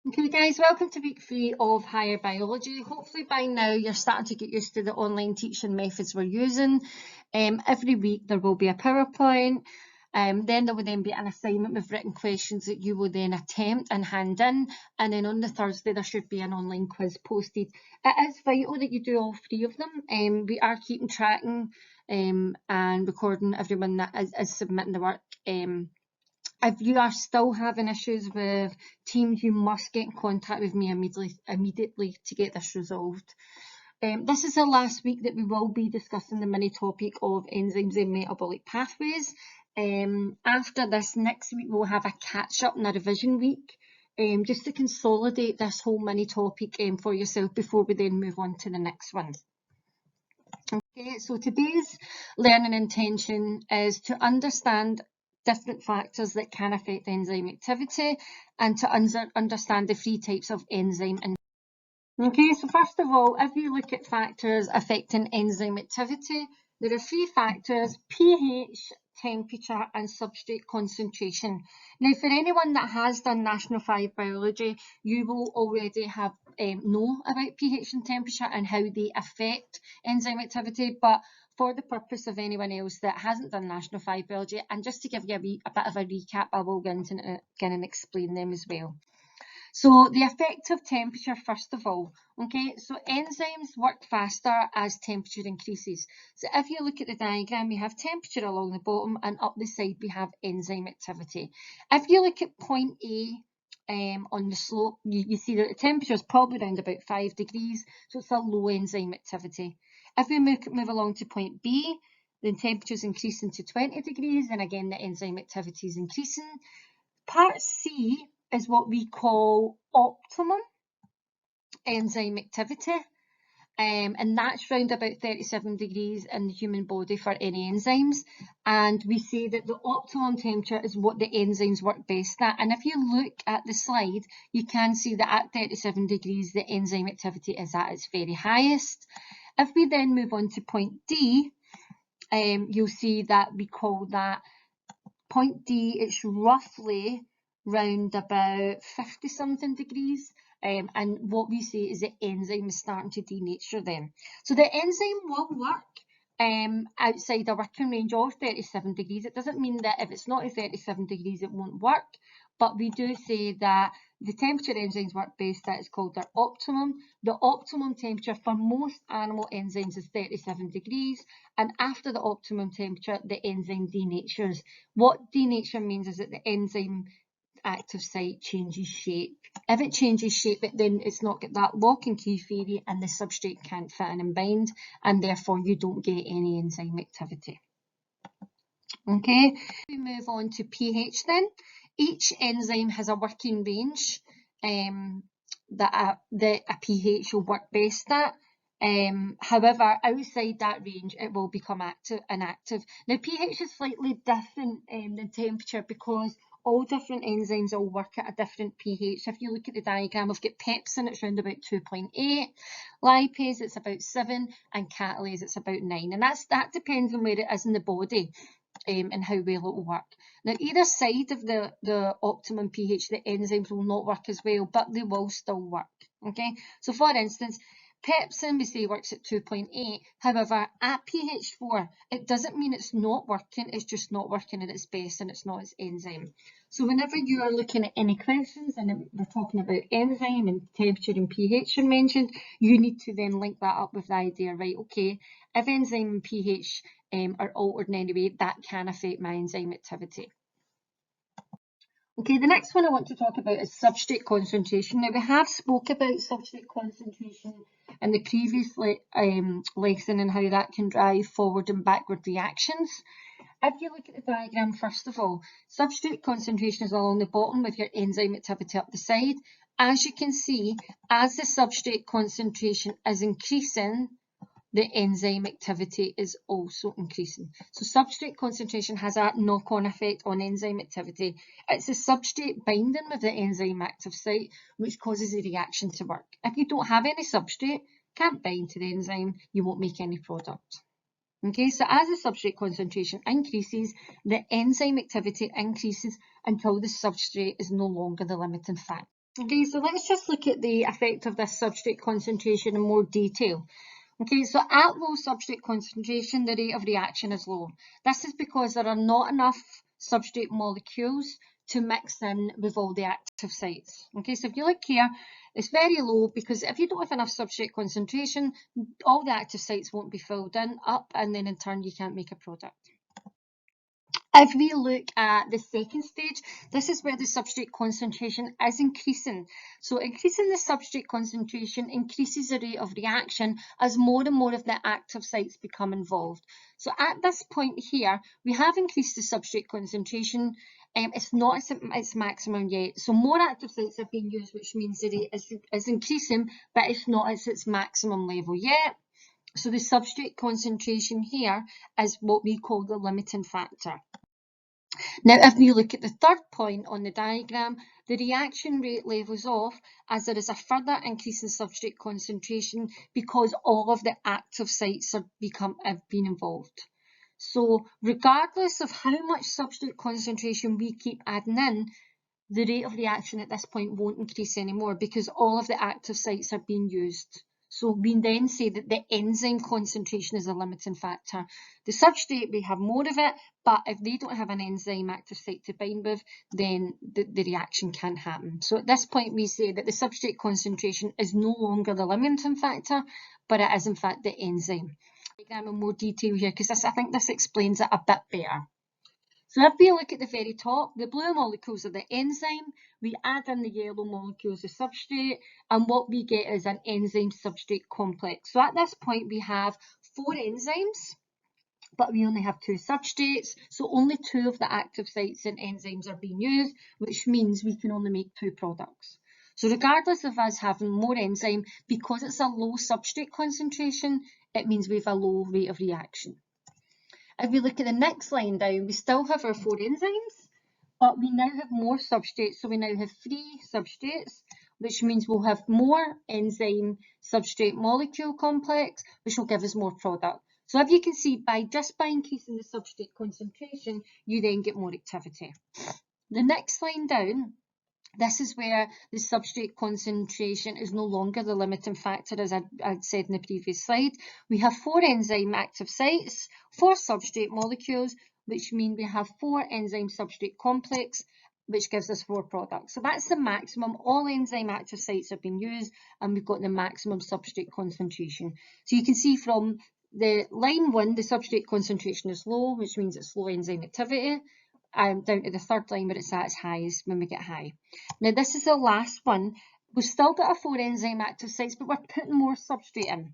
Okay guys, welcome to week 3 of Higher Biology. Hopefully by now you're starting to get used to the online teaching methods we're using. Every week there will be a PowerPoint, then there will then be an assignment with written questions that you will then attempt and hand in, and then on the Thursday there should be an online quiz posted. It is vital that you do all 3 of them. We are keeping tracking and recording everyone that is submitting the work. If you are still having issues with Teams, you must get in contact with me immediately to get this resolved. This is the last week that we will be discussing the mini topic of enzymes and metabolic pathways. After this, next week we'll have a catch-up and a revision week, just to consolidate this whole mini topic for yourself before we then move on to the next one. Okay, so today's learning intention is to understand different factors that can affect enzyme activity and to understand the 3 types of enzyme. Okay, so first of all, if you look at factors affecting enzyme activity, there are 3 factors: pH, temperature and substrate concentration. Now, for anyone that has done National 5 biology, you will already have know about pH and temperature and how they affect enzyme activity, but for the purpose of anyone else that hasn't done National 5 biology, and just to give you a bit of a recap, I will go into again and explain them as well. So the effective temperature, first of all, okay, so enzymes work faster as temperature increases. So if you look at the diagram, we have temperature along the bottom and up the side we have enzyme activity. If you look at point A on the slope, you see that the temperature is probably around about 5 degrees, so it's a low enzyme activity. If we move along to point B, the temperature is increasing to 20 degrees, and again the enzyme activity is increasing. Part C is what we call optimum enzyme activity, and that's around about 37 degrees in the human body for any enzymes. And we say that the optimum temperature is what the enzymes work best at. And if you look at the slide, you can see that at 37 degrees, the enzyme activity is at its very highest. If we then move on to point D, you'll see that we call that point D, it's roughly round about 50 something degrees, and what we say is the enzyme is starting to denature them. So the enzyme will work outside a working range of 37 degrees. It doesn't mean that if it's not at 37 degrees it won't work, but we do say that the temperature enzymes work best at is called their optimum. The optimum temperature for most animal enzymes is 37 degrees, and after the optimum temperature, the enzyme denatures. What denature means is that the enzyme active site changes shape. If it changes shape, then it's not got that lock and key theory, and the substrate can't fit in and bind, and therefore you don't get any enzyme activity. Okay, we move on to pH then. Each enzyme has a working range that a pH will work best at. However, outside that range, it will become inactive. Now, pH is slightly different than temperature because all different enzymes all work at a different pH. If you look at the diagram, we've got pepsin, it's around about 2.8, lipase, it's about 7, and catalase, it's about 9. And that depends on where it is in the body. And how well it will work. Now, either side of the optimum pH, the enzymes will not work as well, but they will still work. Okay, so for instance, pepsin, we say, works at 2.8. However, at pH 4, it doesn't mean it's not working, it's just not working at its best and it's not its enzyme. So whenever you are looking at any questions and we're talking about enzyme and temperature and pH are mentioned, you need to then link that up with the idea, right, okay, if enzyme and pH are altered in any way, that can affect my enzyme activity. Okay, the next one I want to talk about is substrate concentration. Now, we have spoke about substrate concentration in the previous lesson and how that can drive forward and backward reactions. If you look at the diagram, first of all, substrate concentration is along the bottom with your enzyme activity up the side. As you can see, as the substrate concentration is increasing, the enzyme activity is also increasing. So substrate concentration has a knock-on effect on enzyme activity. It's the substrate binding with the enzyme active site which causes the reaction to work. If you don't have any substrate, can't bind to the enzyme, you won't make any product. Okay, so as the substrate concentration increases, the enzyme activity increases until the substrate is no longer the limiting factor. Okay, so let's just look at the effect of this substrate concentration in more detail. Okay, so at low substrate concentration, the rate of reaction is low. This is because there are not enough substrate molecules to mix in with all the active sites. Okay, so if you look here, it's very low because if you don't have enough substrate concentration, all the active sites won't be filled up, and then in turn you can't make a product. If we look at the second stage, this is where the substrate concentration is increasing. So increasing the substrate concentration increases the rate of reaction as more and more of the active sites become involved. So at this point here, we have increased the substrate concentration. It's not at its maximum yet. So more active sites are being used, which means the rate is increasing, but it's not at its maximum level yet. So the substrate concentration here is what we call the limiting factor. Now, if we look at the third point on the diagram, the reaction rate levels off as there is a further increase in substrate concentration because all of the active sites have been involved. So regardless of how much substrate concentration we keep adding in, the rate of reaction at this point won't increase anymore because all of the active sites are being used. So we then say that the enzyme concentration is a limiting factor. The substrate, we have more of it, but if they don't have an enzyme active site to bind with, then the reaction can't happen. So at this point, we say that the substrate concentration is no longer the limiting factor, but it is in fact the enzyme. Diagram in more detail here, because I think this explains it a bit better. So if we look at the very top, the blue molecules are the enzyme, we add in the yellow molecules of substrate, and what we get is an enzyme substrate complex. So at this point we have 4 enzymes, but we only have 2 substrates, so only 2 of the active sites in enzymes are being used, which means we can only make 2 products. So regardless of us having more enzyme, because it's a low substrate concentration, it means we have a low rate of reaction. If we look at the next line down, we still have our 4 enzymes, but we now have more substrates. So we now have 3 substrates, which means we'll have more enzyme substrate molecule complex, which will give us more product. So if you can see, just by increasing the substrate concentration, you then get more activity. The next line down, this is where the substrate concentration is no longer the limiting factor, as I'd said in the previous slide. We have 4 enzyme active sites, 4 substrate molecules, which mean we have 4 enzyme substrate complex, which gives us 4 products. So that's the maximum. All enzyme active sites have been used, and we've got the maximum substrate concentration. So you can see from the line 1, the substrate concentration is low, which means it's low enzyme activity. Down to the third line where it's at its highest when we get high. Now this is the last one. We've still got our 4 enzyme active sites, but we're putting more substrate in.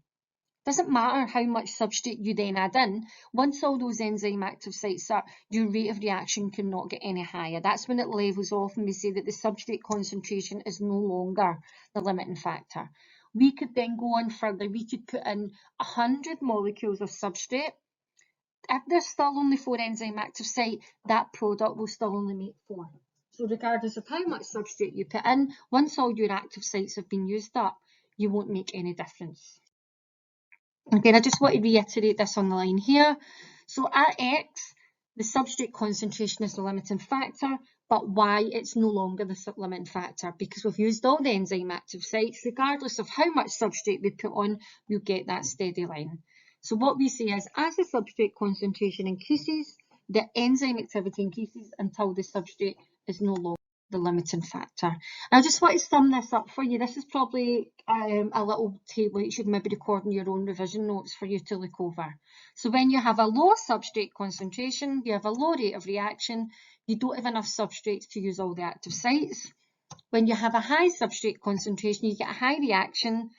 Doesn't matter how much substrate you then add in, once all those enzyme active sites are, your rate of reaction cannot get any higher. That's when it levels off and we say that the substrate concentration is no longer the limiting factor. We could then go on further. We could put in 100 molecules of substrate. If there's still only 4 enzyme active site, that product will still only make 4. So regardless of how much substrate you put in, once all your active sites have been used up, you won't make any difference. Again, I just want to reiterate this on the line here. So at X, the substrate concentration is the limiting factor, but Y, it's no longer the limiting factor because we've used all the enzyme active sites. Regardless of how much substrate we put on, we'll get that steady line. So what we say is, as the substrate concentration increases, the enzyme activity increases until the substrate is no longer the limiting factor. And I just want to sum this up for you. This is probably a little table you should maybe record in your own revision notes for you to look over. So when you have a low substrate concentration, you have a low rate of reaction, you don't have enough substrates to use all the active sites. When you have a high substrate concentration, you get a high reaction.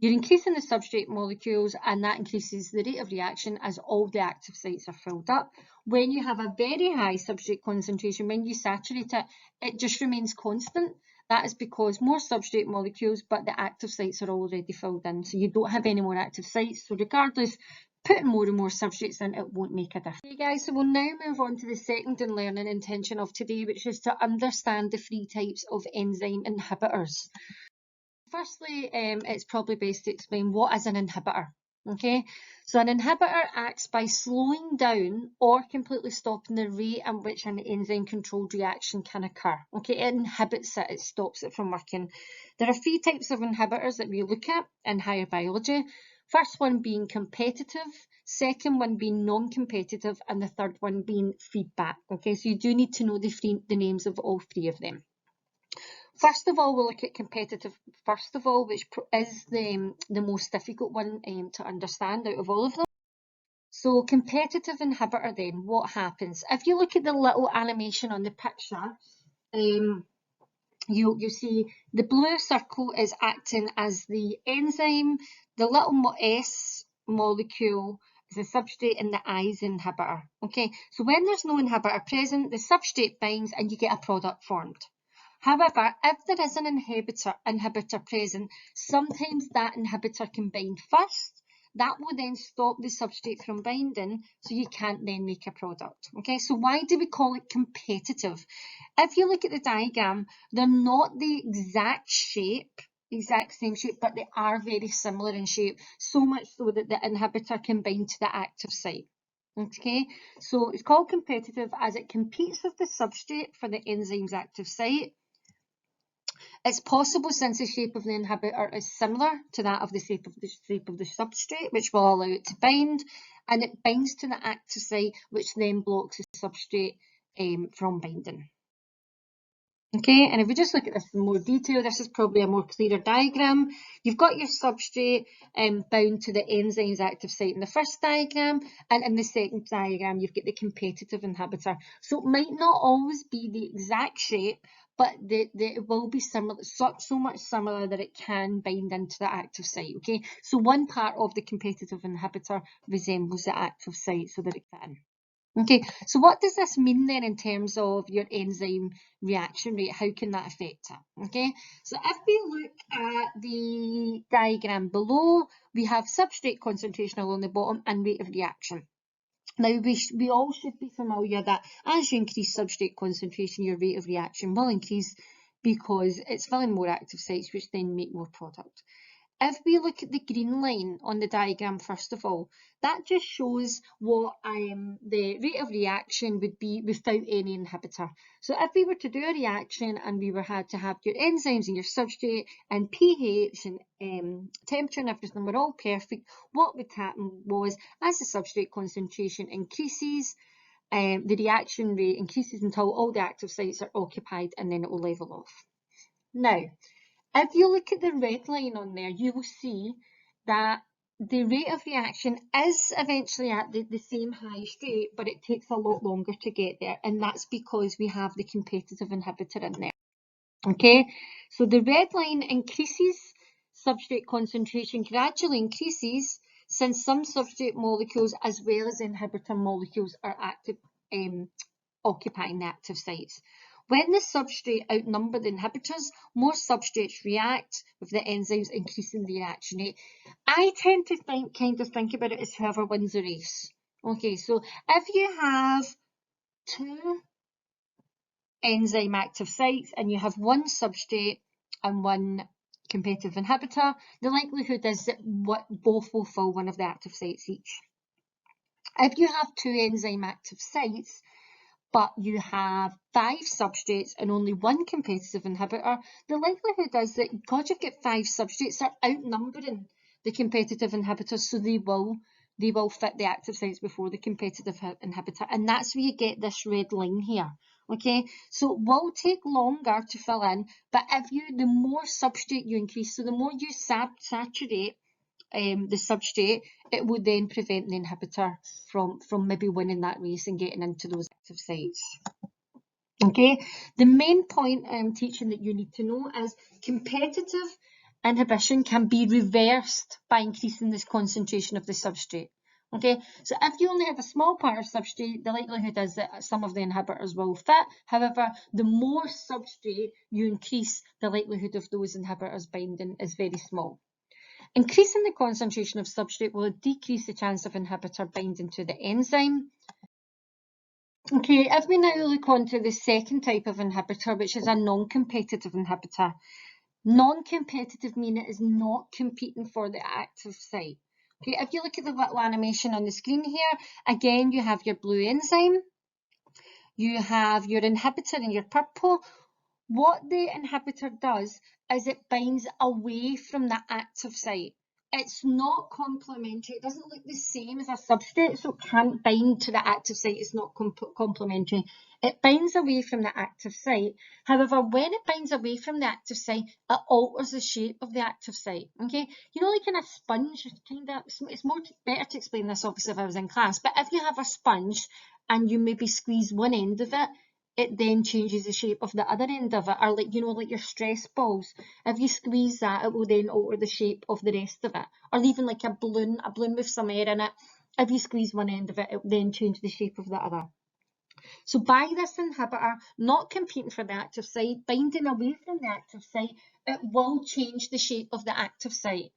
You're increasing the substrate molecules, and that increases the rate of reaction as all the active sites are filled up. When you have a very high substrate concentration, when you saturate it, it just remains constant. That is because more substrate molecules, but the active sites are already filled in, so you don't have any more active sites. So regardless, putting more and more substrates in, it won't make a difference. Okay guys, so we'll now move on to the second and learning intention of today, which is to understand the 3 types of enzyme inhibitors. Firstly, it's probably best to explain what is an inhibitor. Okay, so an inhibitor acts by slowing down or completely stopping the rate at which an enzyme-controlled reaction can occur. Okay, it inhibits it, it stops it from working. There are 3 types of inhibitors that we look at in higher biology. First one being competitive, second one being non-competitive, and the third one being feedback. Okay, so you do need to know the names of all 3 of them. First of all, we'll look at competitive first of all, which is the most difficult one to understand out of all of them. So competitive inhibitor then, what happens? If you look at the little animation on the picture, you see the blue circle is acting as the enzyme, the little S molecule is the substrate, and the I is the inhibitor. Okay, so when there's no inhibitor present, the substrate binds and you get a product formed. However, if there is an inhibitor present, sometimes that inhibitor can bind first. That will then stop the substrate from binding, so you can't then make a product. Okay, so why do we call it competitive? If you look at the diagram, they're not the exact same shape, but they are very similar in shape, so much so that the inhibitor can bind to the active site. Okay, so it's called competitive as it competes with the substrate for the enzyme's active site. It's possible since the shape of the inhibitor is similar to that of the shape of the substrate, which will allow it to bind, and it binds to the active site, which then blocks the substrate from binding. Okay, and if we just look at this in more detail, this is probably a more clearer diagram. You've got your substrate bound to the enzyme's active site in the first diagram, and in the second diagram, you've got the competitive inhibitor. So it might not always be the exact shape, but it will be similar, so much similar that it can bind into the active site. Okay, so one part of the competitive inhibitor resembles the active site so that it can. Okay, so what does this mean then in terms of your enzyme reaction rate? How can that affect it? Okay, so if we look at the diagram below, we have substrate concentration along the bottom and rate of reaction. Now, we all should be familiar that as you increase substrate concentration, your rate of reaction will increase because it's filling more active sites, which then make more product. If we look at the green line on the diagram, first of all, that just shows what the rate of reaction would be without any inhibitor. So if we were to do a reaction and we had to have your enzymes and your substrate and pH and temperature and everything were all perfect, what would happen was as the substrate concentration increases, the reaction rate increases until all the active sites are occupied, and then it will level off. Now, if you look at the red line on there, you will see that the rate of reaction is eventually at the same high rate, but it takes a lot longer to get there, and that's because we have the competitive inhibitor in there. Okay, so the red line increases, substrate concentration gradually increases since some substrate molecules as well as inhibitor molecules are active, occupying the active sites. When the substrate outnumber the inhibitors, more substrates react with the enzymes, increasing the reaction rate. I tend to think about it as whoever wins the race. Okay, so if you have 2 enzyme active sites and you have 1 substrate and 1 competitive inhibitor, the likelihood is that both will fill one of the active sites each. If you have 2 enzyme active sites, but you have 5 substrates and only 1 competitive inhibitor, the likelihood is that because you've got 5 substrates, they're outnumbering the competitive inhibitors, so they will fit the active sites before the competitive inhibitor, and that's where you get this red line here. Okay, so it will take longer to fill in, but the more substrate you increase, so the more you saturate the substrate, it would then prevent the inhibitor from maybe winning that race and getting into those active sites. Okay, the main point I'm teaching that you need to know is competitive inhibition can be reversed by increasing this concentration of the substrate. Okay, so if you only have a small part of substrate, the likelihood is that some of the inhibitors will fit. However, the more substrate you increase, the likelihood of those inhibitors binding is very small. Increasing the concentration of substrate will decrease the chance of inhibitor binding to the enzyme. Okay, if we now look on to the second type of inhibitor, which is a non-competitive inhibitor. Non-competitive meaning it is not competing for the active site. Okay, if you look at the little animation on the screen here, again, you have your blue enzyme, you have your inhibitor in your purple. What the inhibitor does is it binds away from the active site. It's not complementary. It doesn't look the same as a substrate, so it can't bind to the active site. It's not complementary. It binds away from the active site. However, when it binds away from the active site, it alters the shape of the active site. Okay, you know, like in a sponge, it's more better to explain this obviously if I was in class. But if you have a sponge and you maybe squeeze one end of it, it then changes the shape of the other end of it, or like, you know, like your stress balls. If you squeeze that, it will then alter the shape of the rest of it. Or even like a balloon with some air in it. If you squeeze one end of it, it will then change the shape of the other. So by this inhibitor not competing for the active site, binding away from the active site, it will change the shape of the active site.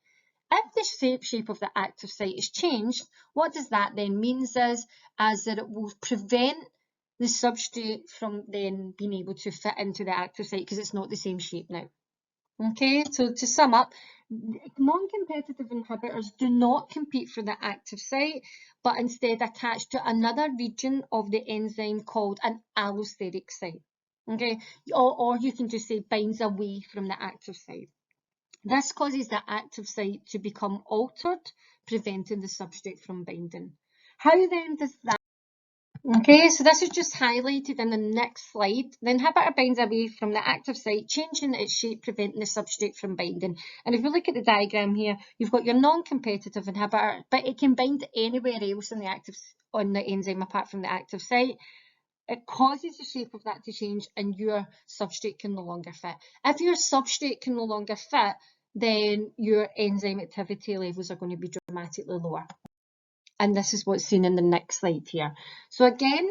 If the shape of the active site is changed, what does that then mean is that it will prevent the substrate from then being able to fit into the active site because it's not the same shape now. Okay, so to sum up, non-competitive inhibitors do not compete for the active site, but instead attach to another region of the enzyme called an allosteric site. Okay, or you can just say binds away from the active site. This causes the active site to become altered, preventing the substrate from binding. How then does that? Okay, so this is just highlighted in the next slide. The inhibitor binds away from the active site, changing its shape, preventing the substrate from binding. And if you look at the diagram here, you've got your non-competitive inhibitor, but it can bind anywhere else on the enzyme apart from the active site. It causes the shape of that to change and your substrate can no longer fit. If your substrate can no longer fit, then your enzyme activity levels are going to be dramatically lower. And this is what's seen in the next slide here. So again,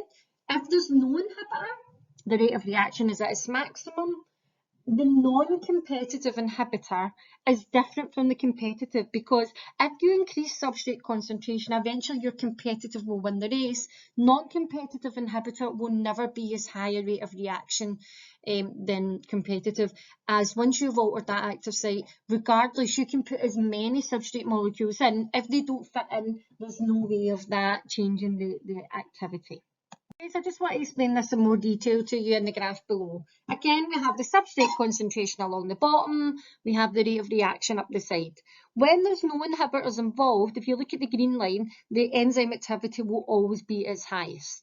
if there's no inhibitor, the rate of reaction is at its maximum. The non-competitive inhibitor is different from the competitive because if you increase substrate concentration, eventually your competitive will win the race. Non-competitive inhibitor will never be as high a rate of reaction than competitive, as once you've altered that active site, regardless, you can put as many substrate molecules in. If they don't fit in, there's no way of that changing the activity. So I just want to explain this in more detail to you in the graph below. Again, we have the substrate concentration along the bottom, we have the rate of reaction up the side. When there's no inhibitors involved, if you look at the green line, the enzyme activity will always be its highest.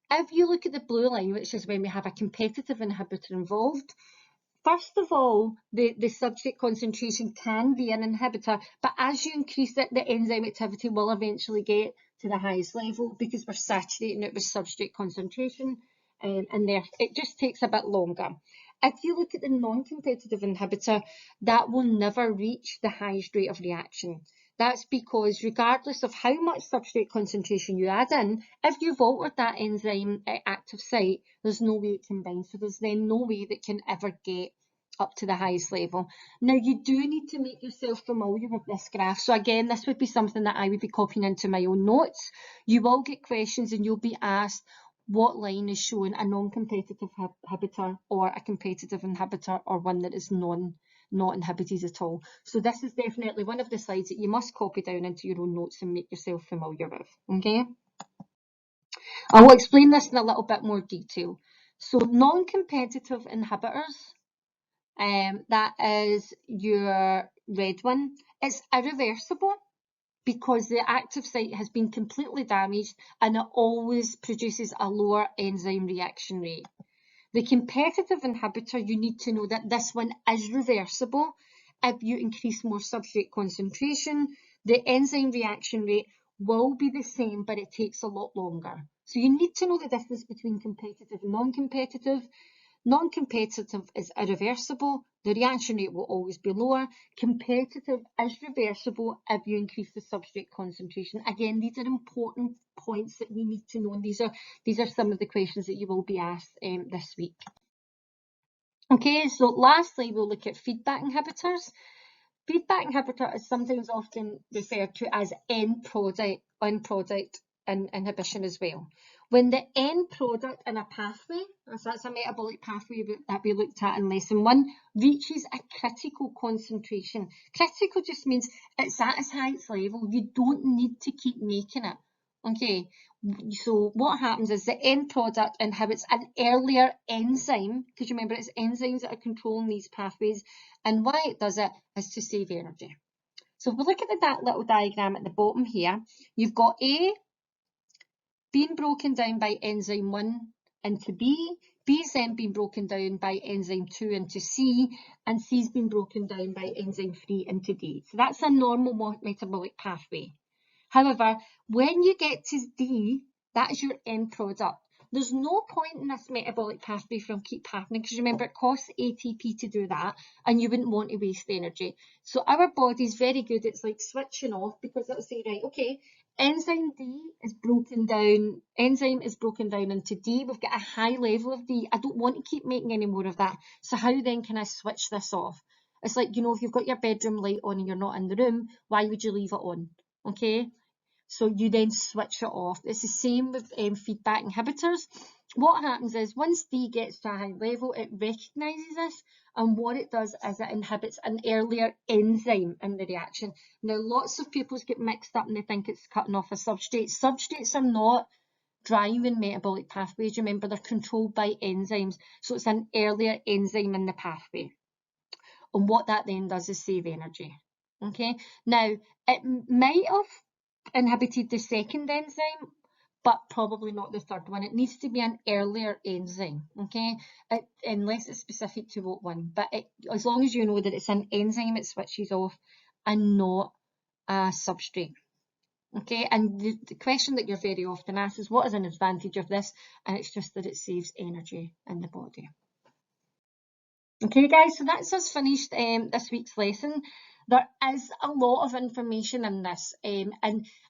If you look at the blue line, which is when we have a competitive inhibitor involved, first of all, the substrate concentration can be an inhibitor, but as you increase it, the enzyme activity will eventually get to the highest level because we're saturating it with substrate concentration, and there it just takes a bit longer. If you look at the non-competitive inhibitor, that will never reach the highest rate of reaction. That's because regardless of how much substrate concentration you add in, if you've altered that enzyme active site, there's no way it can bind. So there's then no way that it can ever get up to the highest level. Now you do need to make yourself familiar with this graph. So again, this would be something that I would be copying into my own notes. You will get questions and you'll be asked what line is showing a non-competitive inhibitor or a competitive inhibitor or one that is not inhibited at all. So this is definitely one of the slides that you must copy down into your own notes and make yourself familiar with. Okay, I will explain this in a little bit more detail. So non-competitive inhibitors, that is your red one, it's irreversible because the active site has been completely damaged and it always produces a lower enzyme reaction rate. The competitive inhibitor, you need to know that this one is reversible. If you increase more substrate concentration, the enzyme reaction rate will be the same, but it takes a lot longer. So you need to know the difference between competitive and non-competitive. Non-competitive is irreversible. The reaction rate will always be lower. Competitive is reversible if you increase the substrate concentration. Again, these are important points that we need to know, and these are some of the questions that you will be asked this week. Okay, so lastly, we'll look at feedback inhibitors. Feedback inhibitor is sometimes often referred to as end product inhibition as well. When the end product in a pathway, so that's a metabolic pathway that we looked at in lesson 1, reaches a critical concentration. Critical just means it's at its highest level. You don't need to keep making it. Okay, so what happens is the end product inhibits an earlier enzyme, because remember it's enzymes that are controlling these pathways, and why it does it is to save energy. So if we look at that little diagram at the bottom here, you've got A being broken down by enzyme 1 into B, B's then been broken down by enzyme 2 into C, and C's been broken down by enzyme 3 into D. So that's a normal metabolic pathway. However, when you get to D, that is your end product. There's no point in this metabolic pathway from keep happening, because remember it costs ATP to do that, and you wouldn't want to waste energy. So our body's very good, it's like switching off, because it'll say, right, okay, enzyme is broken down into D. We've got a high level of D. I don't want to keep making any more of that. So how then can I switch this off? It's like, you know, if you've got your bedroom light on and you're not in the room, why would you leave it on? Okay, so you then switch it off. It's the same with feedback inhibitors. What happens is once D gets to a high level, it recognises this, and what it does is it inhibits an earlier enzyme in the reaction. Now, lots of people get mixed up and they think it's cutting off a substrate. Substrates are not driving metabolic pathways. Remember, they're controlled by enzymes, so it's an earlier enzyme in the pathway. And what that then does is save energy. Okay, now it might have inhibited the second enzyme, but probably not the third one. It needs to be an earlier enzyme, okay? Unless it's specific to what one. But as long as you know that it's an enzyme, it switches off and not a substrate. Okay, and the question that you're very often asked is, what is an advantage of this? And it's just that it saves energy in the body. Okay guys, so that's us finished this week's lesson. There is a lot of information in this, and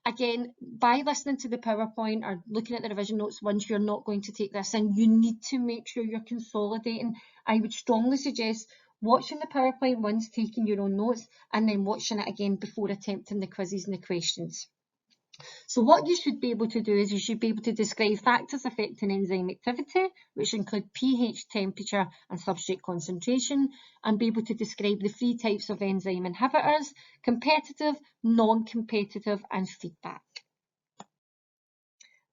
again, by listening to the PowerPoint or looking at the revision notes once, you're not going to take this in. You need to make sure you're consolidating. I would strongly suggest watching the PowerPoint once, taking your own notes, and then watching it again before attempting the quizzes and the questions. So what you should be able to do is you should be able to describe factors affecting enzyme activity, which include pH, temperature and substrate concentration, and be able to describe the 3 types of enzyme inhibitors: competitive, non-competitive and feedback.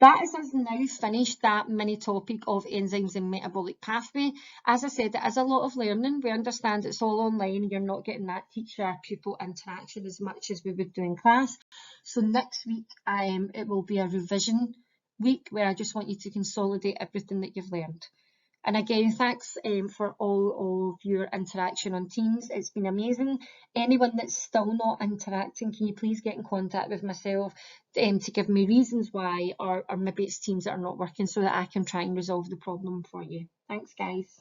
That is us now finished that mini topic of enzymes and metabolic pathway. As I said, it is a lot of learning. We understand it's all online and you're not getting that teacher-pupil interaction as much as we would do in class. So next week it will be a revision week where I just want you to consolidate everything that you've learned. And again, thanks for all of your interaction on Teams. It's been amazing. Anyone that's still not interacting, can you please get in contact with myself to give me reasons why, or maybe it's Teams that are not working, so that I can try and resolve the problem for you. Thanks, guys.